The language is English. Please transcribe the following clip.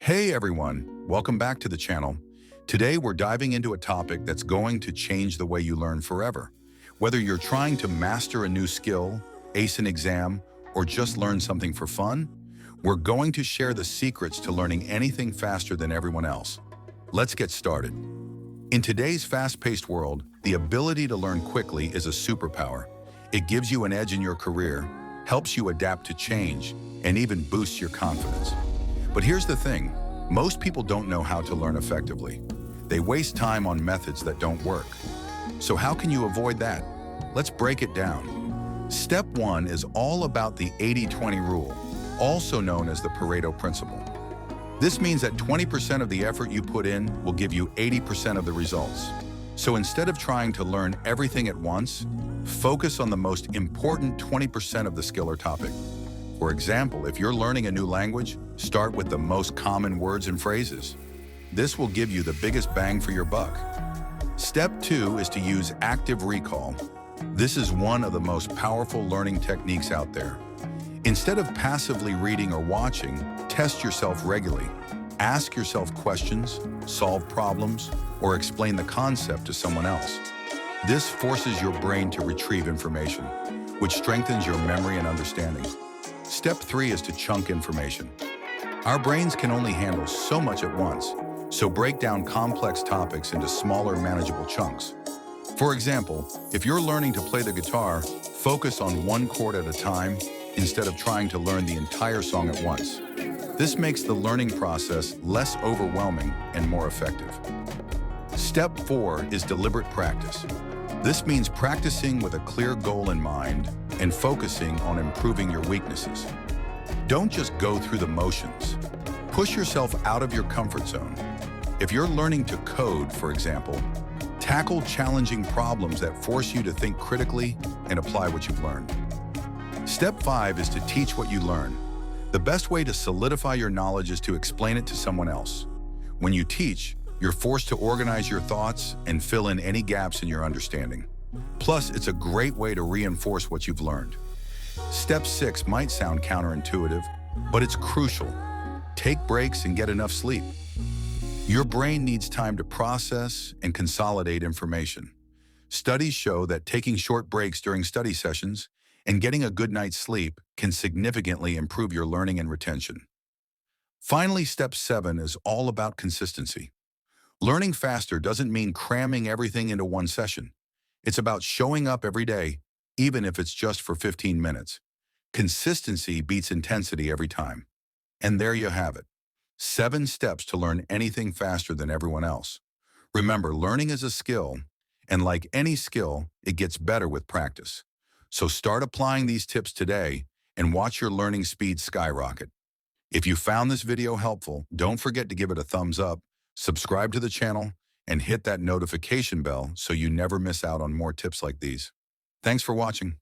Hey everyone, welcome back to the channel. Today we're diving into a topic that's going to change the way you learn forever. Whether you're trying to master a new skill, ace an exam, or just learn something for fun, we're going to share the secrets to learning anything faster than everyone else. Let's get started. In today's fast-paced world, the ability to learn quickly is a superpower. It gives you an edge in your career, helps you adapt to change, and even boosts your confidence. But here's the thing, most people don't know how to learn effectively. They waste time on methods that don't work. So how can you avoid that? Let's break it down. Step 1 is all about the 80-20 rule, also known as the Pareto principle. This means that 20% of the effort you put in will give you 80% of the results. So instead of trying to learn everything at once, focus on the most important 20% of the skill or topic. For example, if you're learning a new language, start with the most common words and phrases. This will give you the biggest bang for your buck. Step 2 is to use active recall. This is one of the most powerful learning techniques out there. Instead of passively reading or watching, test yourself regularly. Ask yourself questions, solve problems, or explain the concept to someone else. This forces your brain to retrieve information, which strengthens your memory and understanding. Step 3 is to chunk information. Our brains can only handle so much at once, so break down complex topics into smaller, manageable chunks. For example, if you're learning to play the guitar, focus on one chord at a time instead of trying to learn the entire song at once. This makes the learning process less overwhelming and more effective. Step 4 is deliberate practice. This means practicing with a clear goal in mind and focusing on improving your weaknesses. Don't just go through the motions. Push yourself out of your comfort zone. If you're learning to code, for example, tackle challenging problems that force you to think critically and apply what you've learned. Step 5 is to teach what you learn. The best way to solidify your knowledge is to explain it to someone else. When you teach, you're forced to organize your thoughts and fill in any gaps in your understanding. Plus, it's a great way to reinforce what you've learned. Step 6 might sound counterintuitive, but it's crucial. Take breaks and get enough sleep. Your brain needs time to process and consolidate information. Studies show that taking short breaks during study sessions and getting a good night's sleep can significantly improve your learning and retention. Finally, step 7 is all about consistency. Learning faster doesn't mean cramming everything into one session. It's about showing up every day, even if it's just for 15 minutes. Consistency beats intensity every time. And there you have it. 7 steps to learn anything faster than everyone else. Remember, learning is a skill, and like any skill, it gets better with practice. So start applying these tips today and watch your learning speed skyrocket. If you found this video helpful, don't forget to give it a thumbs up, subscribe to the channel, and hit that notification bell so you never miss out on more tips like these. Thanks for watching.